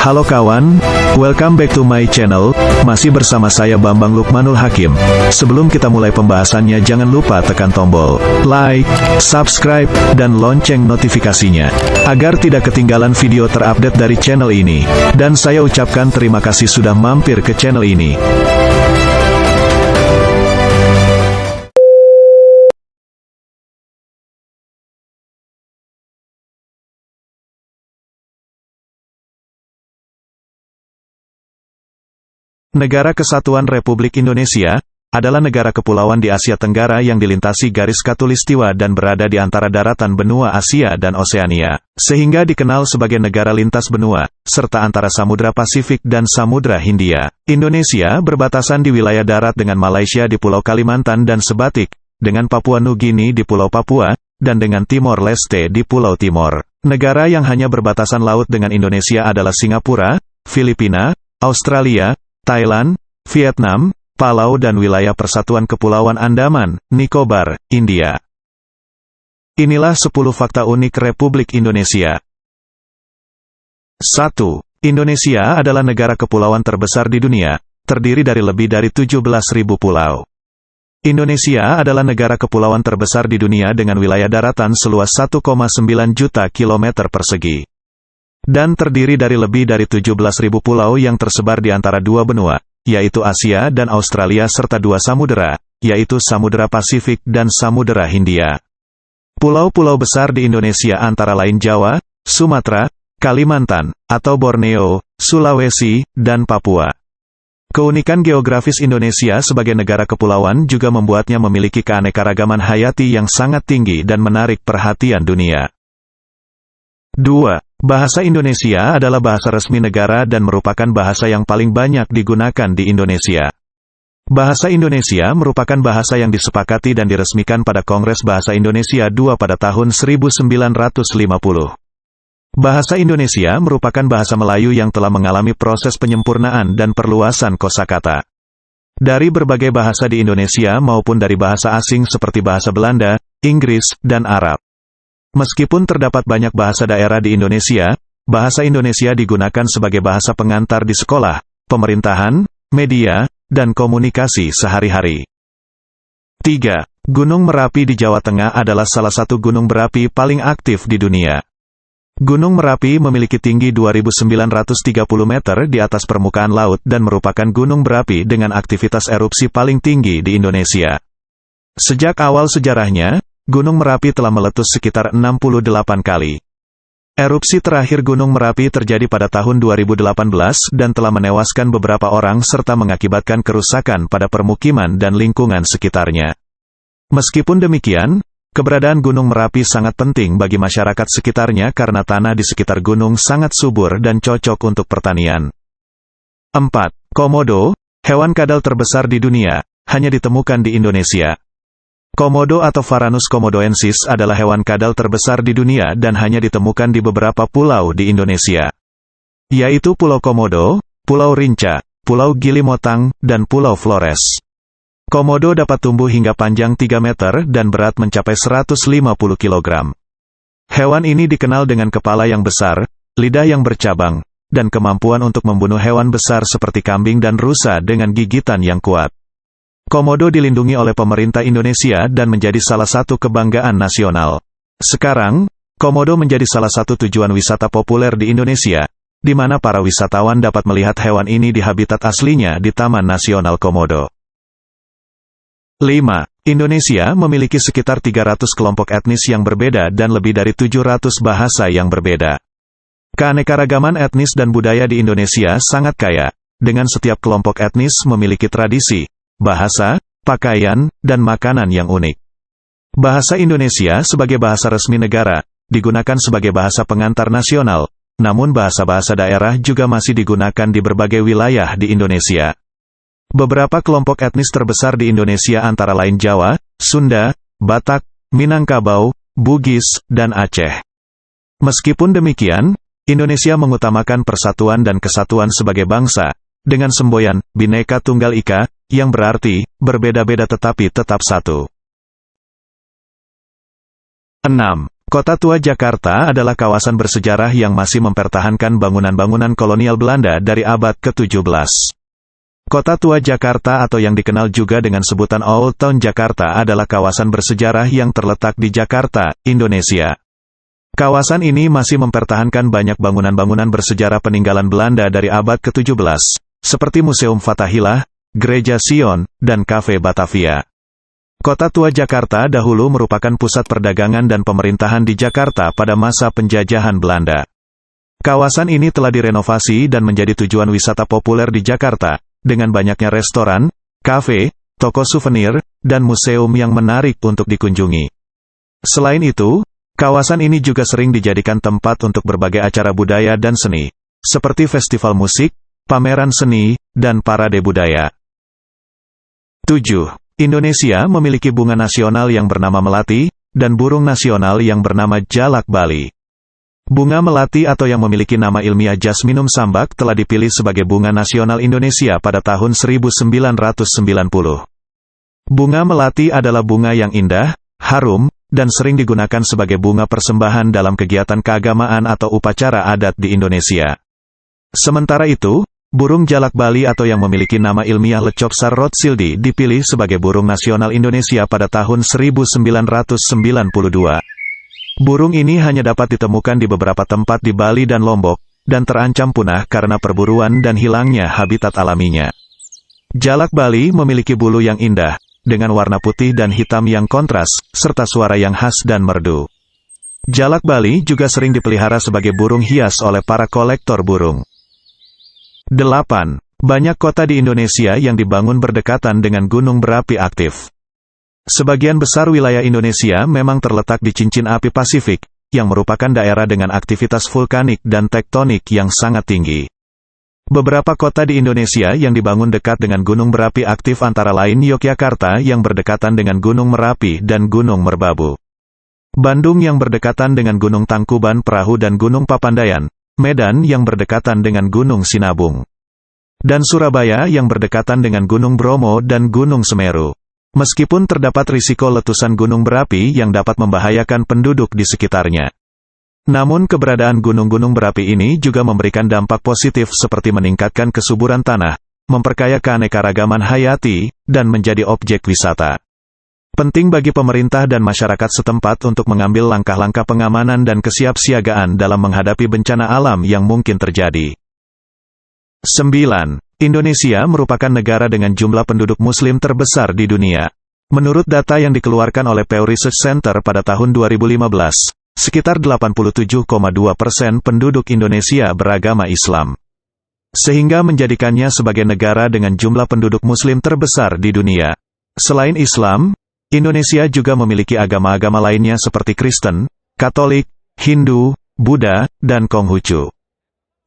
Halo kawan, welcome back to my channel, masih bersama saya Bambang Lukmanul Hakim. Sebelum kita mulai pembahasannya jangan lupa tekan tombol like, subscribe, dan lonceng notifikasinya, agar tidak ketinggalan video terupdate dari channel ini. Dan saya ucapkan terima kasih sudah mampir ke channel ini. Negara Kesatuan Republik Indonesia adalah negara kepulauan di Asia Tenggara yang dilintasi garis khatulistiwa dan berada di antara daratan benua Asia dan Oseania, sehingga dikenal sebagai negara lintas benua, serta antara Samudra Pasifik dan Samudra Hindia. Indonesia berbatasan di wilayah darat dengan Malaysia di Pulau Kalimantan dan Sebatik, dengan Papua Nugini di Pulau Papua, dan dengan Timor Leste di Pulau Timor. Negara yang hanya berbatasan laut dengan Indonesia adalah Singapura, Filipina, Australia, Thailand, Vietnam, Palau dan wilayah Persatuan Kepulauan Andaman, Nicobar, India. Inilah 10 fakta unik Republik Indonesia. 1. Indonesia adalah negara kepulauan terbesar di dunia, terdiri dari lebih dari 17.000 pulau. Indonesia adalah negara kepulauan terbesar di dunia dengan wilayah daratan seluas 1,9 juta kilometer persegi. Dan terdiri dari lebih dari 17.000 pulau yang tersebar di antara dua benua, yaitu Asia dan Australia serta dua samudera, yaitu Samudra Pasifik dan Samudra Hindia. Pulau-pulau besar di Indonesia antara lain Jawa, Sumatera, Kalimantan, atau Borneo, Sulawesi, dan Papua. Keunikan geografis Indonesia sebagai negara kepulauan juga membuatnya memiliki keanekaragaman hayati yang sangat tinggi dan menarik perhatian dunia. 2. Bahasa Indonesia adalah bahasa resmi negara dan merupakan bahasa yang paling banyak digunakan di Indonesia. Bahasa Indonesia merupakan bahasa yang disepakati dan diresmikan pada Kongres Bahasa Indonesia II pada tahun 1950. Bahasa Indonesia merupakan bahasa Melayu yang telah mengalami proses penyempurnaan dan perluasan kosakata. Dari berbagai bahasa di Indonesia maupun dari bahasa asing seperti bahasa Belanda, Inggris, dan Arab. Meskipun terdapat banyak bahasa daerah di Indonesia, bahasa Indonesia digunakan sebagai bahasa pengantar di sekolah, pemerintahan, media, dan komunikasi sehari-hari. 3. Gunung Merapi di Jawa Tengah adalah salah satu gunung berapi paling aktif di dunia. Gunung Merapi memiliki tinggi 2.930 meter di atas permukaan laut dan merupakan gunung berapi dengan aktivitas erupsi paling tinggi di Indonesia. Sejak awal sejarahnya, Gunung Merapi telah meletus sekitar 68 kali. Erupsi terakhir Gunung Merapi terjadi pada tahun 2018 dan telah menewaskan beberapa orang serta mengakibatkan kerusakan pada permukiman dan lingkungan sekitarnya. Meskipun demikian, keberadaan Gunung Merapi sangat penting bagi masyarakat sekitarnya karena tanah di sekitar gunung sangat subur dan cocok untuk pertanian. 4. Komodo, hewan kadal terbesar di dunia, hanya ditemukan di Indonesia. Komodo atau Varanus komodoensis adalah hewan kadal terbesar di dunia dan hanya ditemukan di beberapa pulau di Indonesia, yaitu Pulau Komodo, Pulau Rinca, Pulau Gilimotang, dan Pulau Flores. Komodo dapat tumbuh hingga panjang 3 meter dan berat mencapai 150 kg. Hewan ini dikenal dengan kepala yang besar, lidah yang bercabang, dan kemampuan untuk membunuh hewan besar seperti kambing dan rusa dengan gigitan yang kuat. Komodo dilindungi oleh pemerintah Indonesia dan menjadi salah satu kebanggaan nasional. Sekarang, Komodo menjadi salah satu tujuan wisata populer di Indonesia, di mana para wisatawan dapat melihat hewan ini di habitat aslinya di Taman Nasional Komodo. 5. Indonesia memiliki sekitar 300 kelompok etnis yang berbeda dan lebih dari 700 bahasa yang berbeda. Keanekaragaman etnis dan budaya di Indonesia sangat kaya, dengan setiap kelompok etnis memiliki tradisi, bahasa, pakaian, dan makanan yang unik. Bahasa Indonesia sebagai bahasa resmi negara, digunakan sebagai bahasa pengantar nasional, namun bahasa-bahasa daerah juga masih digunakan di berbagai wilayah di Indonesia. Beberapa kelompok etnis terbesar di Indonesia antara lain Jawa, Sunda, Batak, Minangkabau, Bugis, dan Aceh. Meskipun demikian, Indonesia mengutamakan persatuan dan kesatuan sebagai bangsa, dengan semboyan Bhinneka Tunggal Ika, yang berarti berbeda-beda tetapi tetap satu. 6. Kota Tua Jakarta adalah kawasan bersejarah yang masih mempertahankan bangunan-bangunan kolonial Belanda dari abad ke-17. Kota Tua Jakarta atau yang dikenal juga dengan sebutan Old Town Jakarta adalah kawasan bersejarah yang terletak di Jakarta, Indonesia. Kawasan ini masih mempertahankan banyak bangunan-bangunan bersejarah peninggalan Belanda dari abad ke-17, seperti Museum Fathahillah, Gereja Sion, dan Cafe Batavia. Kota Tua Jakarta dahulu merupakan pusat perdagangan dan pemerintahan di Jakarta pada masa penjajahan Belanda. Kawasan ini telah direnovasi dan menjadi tujuan wisata populer di Jakarta, dengan banyaknya restoran, kafe, toko souvenir, dan museum yang menarik untuk dikunjungi. Selain itu, kawasan ini juga sering dijadikan tempat untuk berbagai acara budaya dan seni, seperti festival musik, pameran seni, dan parade budaya. 7. Indonesia memiliki bunga nasional yang bernama melati, dan burung nasional yang bernama jalak Bali. Bunga melati atau yang memiliki nama ilmiah Jasminum sambac telah dipilih sebagai bunga nasional Indonesia pada tahun 1990. Bunga melati adalah bunga yang indah, harum, dan sering digunakan sebagai bunga persembahan dalam kegiatan keagamaan atau upacara adat di Indonesia. Sementara itu, burung jalak Bali atau yang memiliki nama ilmiah Leucopsar rothschildi dipilih sebagai burung nasional Indonesia pada tahun 1992. Burung ini hanya dapat ditemukan di beberapa tempat di Bali dan Lombok, dan terancam punah karena perburuan dan hilangnya habitat alaminya. Jalak Bali memiliki bulu yang indah, dengan warna putih dan hitam yang kontras, serta suara yang khas dan merdu. Jalak Bali juga sering dipelihara sebagai burung hias oleh para kolektor burung. 8. Banyak kota di Indonesia yang dibangun berdekatan dengan gunung berapi aktif. Sebagian besar wilayah Indonesia memang terletak di cincin api Pasifik, yang merupakan daerah dengan aktivitas vulkanik dan tektonik yang sangat tinggi. Beberapa kota di Indonesia yang dibangun dekat dengan gunung berapi aktif antara lain Yogyakarta yang berdekatan dengan Gunung Merapi dan Gunung Merbabu. Bandung yang berdekatan dengan Gunung Tangkuban Perahu dan Gunung Papandayan. Medan yang berdekatan dengan Gunung Sinabung, dan Surabaya yang berdekatan dengan Gunung Bromo dan Gunung Semeru. Meskipun terdapat risiko letusan gunung berapi yang dapat membahayakan penduduk di sekitarnya. Namun keberadaan gunung-gunung berapi ini juga memberikan dampak positif seperti meningkatkan kesuburan tanah, memperkaya keanekaragaman hayati, dan menjadi objek wisata. Penting bagi pemerintah dan masyarakat setempat untuk mengambil langkah-langkah pengamanan dan kesiapsiagaan dalam menghadapi bencana alam yang mungkin terjadi. 9. Indonesia merupakan negara dengan jumlah penduduk Muslim terbesar di dunia. Menurut data yang dikeluarkan oleh Pew Research Center pada tahun 2015, sekitar 87,2% penduduk Indonesia beragama Islam. Sehingga menjadikannya sebagai negara dengan jumlah penduduk Muslim terbesar di dunia. Selain Islam, Indonesia juga memiliki agama-agama lainnya seperti Kristen, Katolik, Hindu, Buddha, dan Konghucu.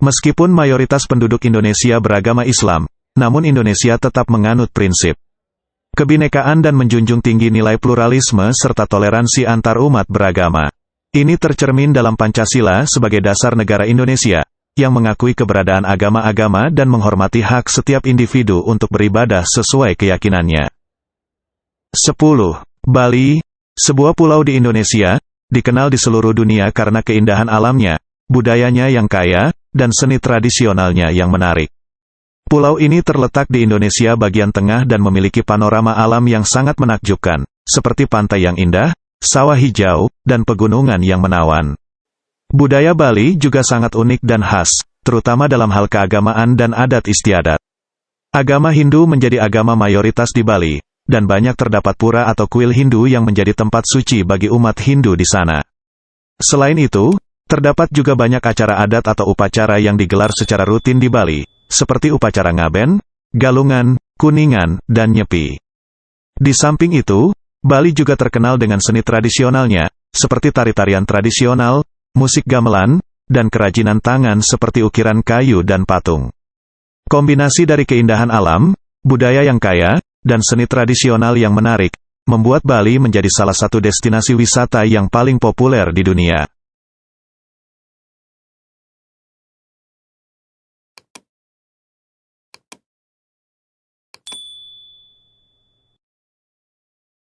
Meskipun mayoritas penduduk Indonesia beragama Islam, namun Indonesia tetap menganut prinsip kebinekaan dan menjunjung tinggi nilai pluralisme serta toleransi antar umat beragama. Ini tercermin dalam Pancasila sebagai dasar negara Indonesia, yang mengakui keberadaan agama-agama dan menghormati hak setiap individu untuk beribadah sesuai keyakinannya. 10. Bali, sebuah pulau di Indonesia, dikenal di seluruh dunia karena keindahan alamnya, budayanya yang kaya, dan seni tradisionalnya yang menarik. Pulau ini terletak di Indonesia bagian tengah dan memiliki panorama alam yang sangat menakjubkan, seperti pantai yang indah, sawah hijau, dan pegunungan yang menawan. Budaya Bali juga sangat unik dan khas, terutama dalam hal keagamaan dan adat istiadat. Agama Hindu menjadi agama mayoritas di Bali, dan banyak terdapat pura atau kuil Hindu yang menjadi tempat suci bagi umat Hindu di sana. Selain itu, terdapat juga banyak acara adat atau upacara yang digelar secara rutin di Bali, seperti upacara ngaben, galungan, kuningan, dan nyepi. Di samping itu, Bali juga terkenal dengan seni tradisionalnya, seperti tari-tarian tradisional, musik gamelan, dan kerajinan tangan seperti ukiran kayu dan patung. Kombinasi dari keindahan alam, budaya yang kaya, dan seni tradisional yang menarik, membuat Bali menjadi salah satu destinasi wisata yang paling populer di dunia.